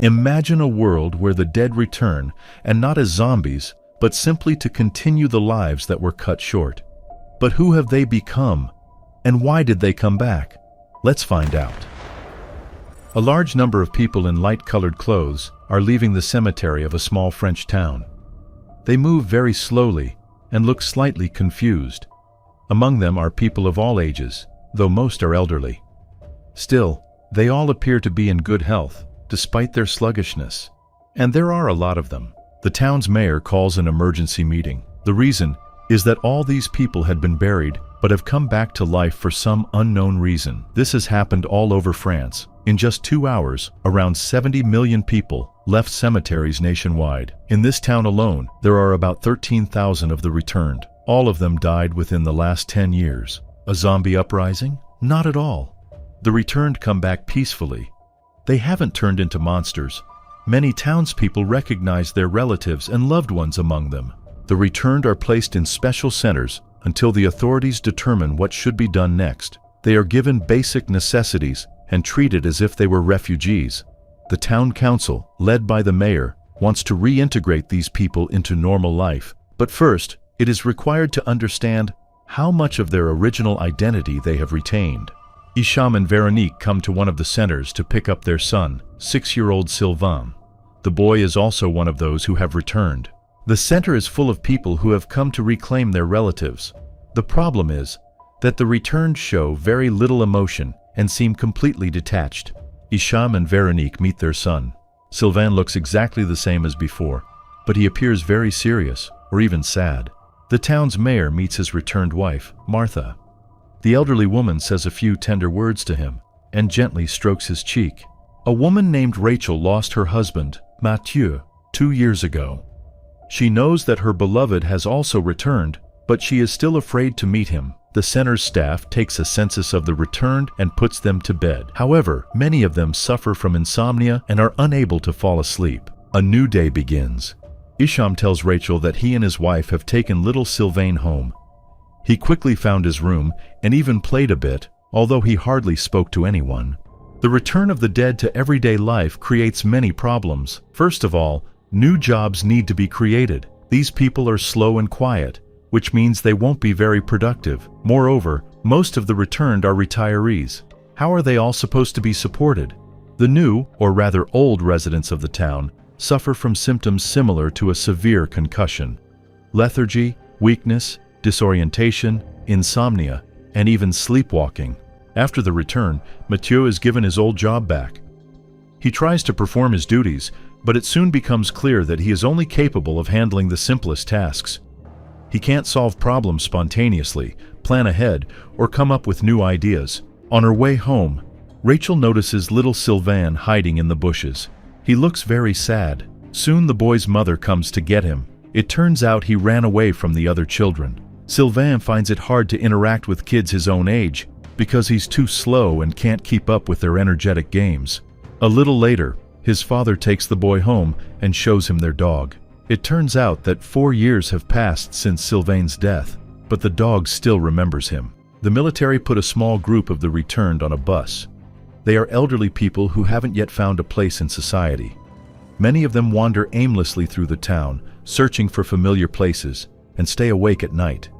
Imagine a world where the dead return, and not as zombies, but simply to continue the lives that were cut short. But who have they become, and why did they come back? Let's find out. A large number of people in light-colored clothes are leaving the cemetery of a small French town. They move very slowly and look slightly confused. Among them are people of all ages, though most are elderly. Still, they all appear to be in good health, despite their sluggishness. And there are a lot of them. The town's mayor calls an emergency meeting. The reason is that all these people had been buried but have come back to life for some unknown reason. This has happened all over France. In just 2 hours, around 70 million people left cemeteries nationwide. In this town alone, there are about 13,000 of the returned. All of them died within the last 10 years. A zombie uprising? Not at all. The returned come back peacefully. They haven't turned into monsters. Many townspeople recognize their relatives and loved ones among them. The returned are placed in special centers until the authorities determine what should be done next. They are given basic necessities and treated as if they were refugees. The town council, led by the mayor, wants to reintegrate these people into normal life. But first, it is required to understand how much of their original identity they have retained. Hicham and Veronique come to one of the centers to pick up their son, 6-year-old Sylvain. The boy is also one of those who have returned. The center is full of people who have come to reclaim their relatives. The problem is that the returned show very little emotion and seem completely detached. Hicham and Veronique meet their son. Sylvain looks exactly the same as before, but he appears very serious, or even sad. The town's mayor meets his returned wife, Martha. The elderly woman says a few tender words to him and gently strokes his cheek. A woman named Rachel lost her husband, Mathieu, 2 years ago. She knows that her beloved has also returned, but she is still afraid to meet him. The center's staff takes a census of the returned and puts them to bed. However, many of them suffer from insomnia and are unable to fall asleep. A new day begins. Hicham tells Rachel that he and his wife have taken little Sylvain home. He quickly found his room and even played a bit, although he hardly spoke to anyone. The return of the dead to everyday life creates many problems. First of all, new jobs need to be created. These people are slow and quiet, which means they won't be very productive. Moreover, most of the returned are retirees. How are they all supposed to be supported? The new, or rather old residents of the town, suffer from symptoms similar to a severe concussion. Lethargy, weakness, disorientation, insomnia, and even sleepwalking. After the return, Mathieu is given his old job back. He tries to perform his duties, but it soon becomes clear that he is only capable of handling the simplest tasks. He can't solve problems spontaneously, plan ahead, or come up with new ideas. On her way home, Rachel notices little Sylvain hiding in the bushes. He looks very sad. Soon the boy's mother comes to get him. It turns out he ran away from the other children. Sylvain finds it hard to interact with kids his own age because he's too slow and can't keep up with their energetic games. A little later, his father takes the boy home and shows him their dog. It turns out that 4 years have passed since Sylvain's death, but the dog still remembers him. The military put a small group of the returned on a bus. They are elderly people who haven't yet found a place in society. Many of them wander aimlessly through the town, searching for familiar places, and stay awake at night.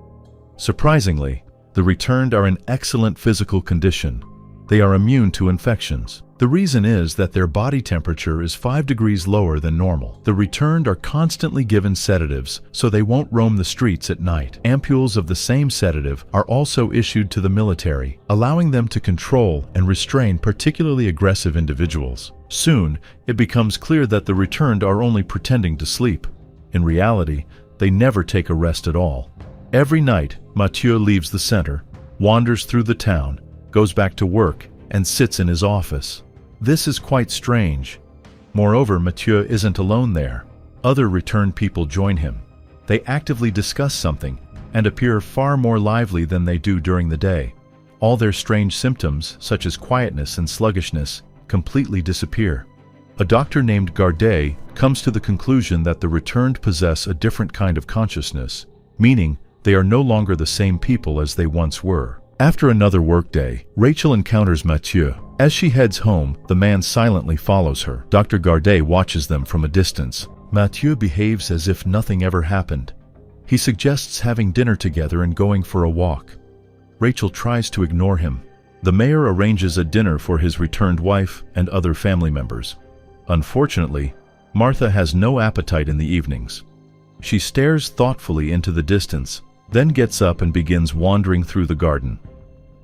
Surprisingly, the returned are in excellent physical condition. They are immune to infections. The reason is that their body temperature is 5 degrees lower than normal. The returned are constantly given sedatives so they won't roam the streets at night. Ampules of the same sedative are also issued to the military, allowing them to control and restrain particularly aggressive individuals. Soon, it becomes clear that the returned are only pretending to sleep. In reality, they never take a rest at all. Every night, Mathieu leaves the center, wanders through the town, goes back to work, and sits in his office. This is quite strange. Moreover, Mathieu isn't alone there. Other returned people join him. They actively discuss something and appear far more lively than they do during the day. All their strange symptoms, such as quietness and sluggishness, completely disappear. A doctor named Gardet comes to the conclusion that the returned possess a different kind of consciousness, meaning they are no longer the same people as they once were. After another workday, Rachel encounters Mathieu. As she heads home, the man silently follows her. Dr. Gardet watches them from a distance. Mathieu behaves as if nothing ever happened. He suggests having dinner together and going for a walk. Rachel tries to ignore him. The mayor arranges a dinner for his returned wife and other family members. Unfortunately, Martha has no appetite in the evenings. She stares thoughtfully into the distance, then gets up and begins wandering through the garden.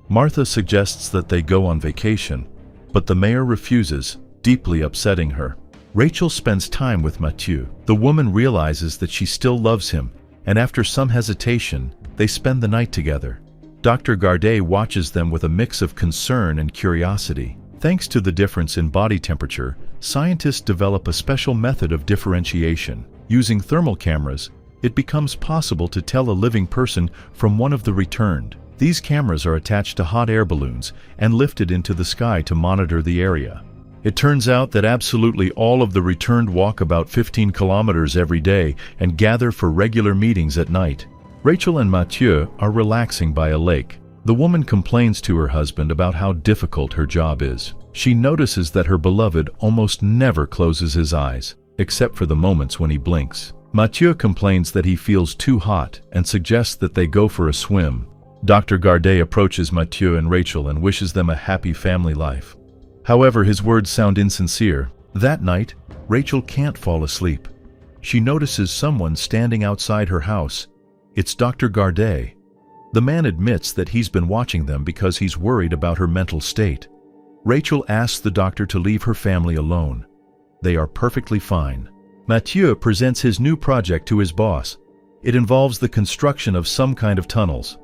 Martha suggests that they go on vacation, but the mayor refuses, deeply upsetting her. Rachel spends time with Mathieu. The woman realizes that she still loves him, and after some hesitation, they spend the night together. Dr. Gardet watches them with a mix of concern and curiosity. Thanks to the difference in body temperature, scientists develop a special method of differentiation. Using thermal cameras, it becomes possible to tell a living person from one of the returned. These cameras are attached to hot air balloons and lifted into the sky to monitor the area. It turns out that absolutely all of the returned walk about 15 kilometers every day and gather for regular meetings at night. Rachel and Mathieu are relaxing by a lake. The woman complains to her husband about how difficult her job is. She notices that her beloved almost never closes his eyes, except for the moments when he blinks. Mathieu complains that he feels too hot and suggests that they go for a swim. Dr. Gardet approaches Mathieu and Rachel and wishes them a happy family life. However, his words sound insincere. That night, Rachel can't fall asleep. She notices someone standing outside her house. It's Dr. Gardet. The man admits that he's been watching them because he's worried about her mental state. Rachel asks the doctor to leave her family alone. They are perfectly fine. Mathieu presents his new project to his boss. It involves the construction of some kind of tunnels.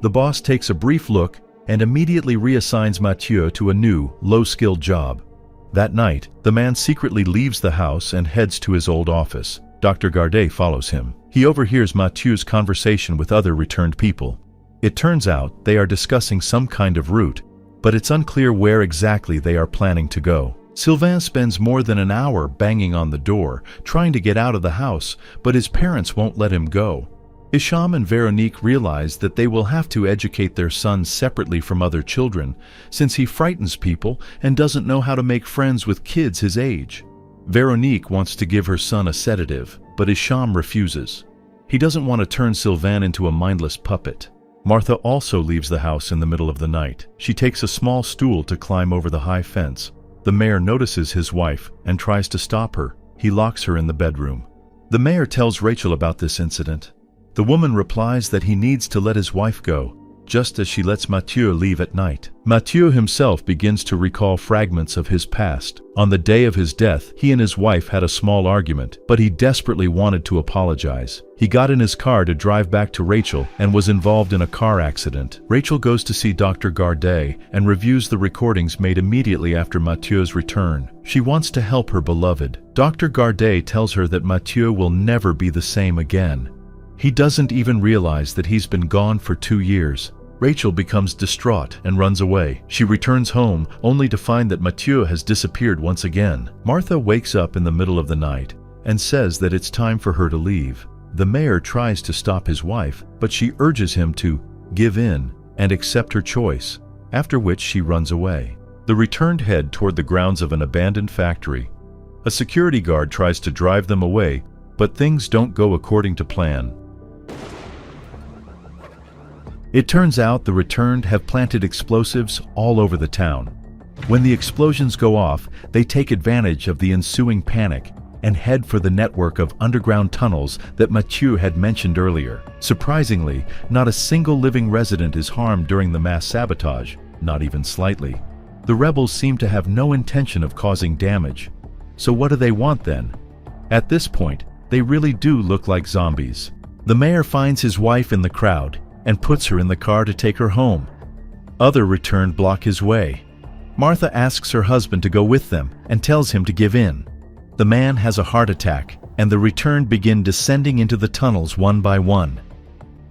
The boss takes a brief look and immediately reassigns Mathieu to a new, low-skilled job. That night, the man secretly leaves the house and heads to his old office. Dr. Gardet follows him. He overhears Mathieu's conversation with other returned people. It turns out they are discussing some kind of route, but it's unclear where exactly they are planning to go. Sylvain spends more than an hour banging on the door, trying to get out of the house, but his parents won't let him go. Hicham and Veronique realize that they will have to educate their son separately from other children, since he frightens people and doesn't know how to make friends with kids his age. Veronique wants to give her son a sedative, but Hicham refuses. He doesn't want to turn Sylvain into a mindless puppet. Martha also leaves the house in the middle of the night. She takes a small stool to climb over the high fence. The mayor notices his wife and tries to stop her. He locks her in the bedroom. The mayor tells Rachel about this incident. The woman replies that he needs to let his wife go, just as she lets Mathieu leave at night. Mathieu himself begins to recall fragments of his past. On the day of his death, he and his wife had a small argument, but he desperately wanted to apologize. He got in his car to drive back to Rachel and was involved in a car accident. Rachel goes to see Dr. Gardet and reviews the recordings made immediately after Mathieu's return. She wants to help her beloved. Dr. Gardet tells her that Mathieu will never be the same again. He doesn't even realize that he's been gone for 2 years. Rachel becomes distraught and runs away. She returns home only to find that Mathieu has disappeared once again. Martha wakes up in the middle of the night and says that it's time for her to leave. The mayor tries to stop his wife, but she urges him to give in and accept her choice, after which she runs away. The returned head toward the grounds of an abandoned factory. A security guard tries to drive them away, but things don't go according to plan. It turns out the returned have planted explosives all over the town. When the explosions go off, they take advantage of the ensuing panic and head for the network of underground tunnels that Mathieu had mentioned earlier. Surprisingly, not a single living resident is harmed during the mass sabotage, not even slightly. The rebels seem to have no intention of causing damage. So what do they want then? At this point, they really do look like zombies. The mayor finds his wife in the crowd and puts her in the car to take her home. Other returned block his way. Martha asks her husband to go with them and tells him to give in. The man has a heart attack, and the returned begin descending into the tunnels one by one.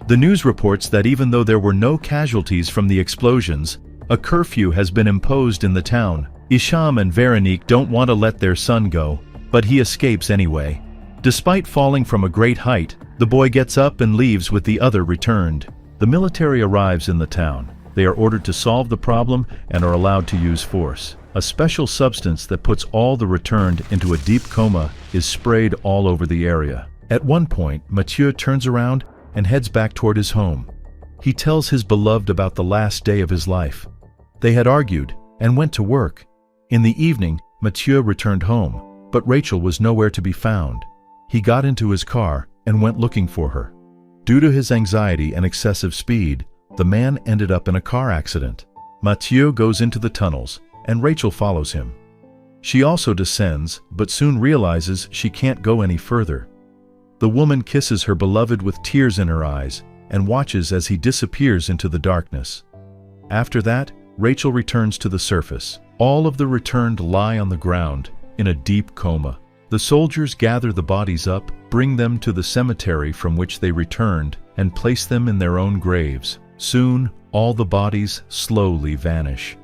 The news reports that even though there were no casualties from the explosions, a curfew has been imposed in the town. Hicham and Veronique don't want to let their son go, but he escapes anyway. Despite falling from a great height, the boy gets up and leaves with the other returned. The military arrives in the town. They are ordered to solve the problem and are allowed to use force. A special substance that puts all the returned into a deep coma is sprayed all over the area. At one point, Mathieu turns around and heads back toward his home. He tells his beloved about the last day of his life. They had argued and went to work. In the evening, Mathieu returned home, but Rachel was nowhere to be found. He got into his car and went looking for her. Due to his anxiety and excessive speed, the man ended up in a car accident. Mathieu goes into the tunnels, and Rachel follows him. She also descends, but soon realizes she can't go any further. The woman kisses her beloved with tears in her eyes and watches as he disappears into the darkness. After that, Rachel returns to the surface. All of the returned lie on the ground in a deep coma. The soldiers gather the bodies up, bring them to the cemetery from which they returned, and place them in their own graves. Soon, all the bodies slowly vanish.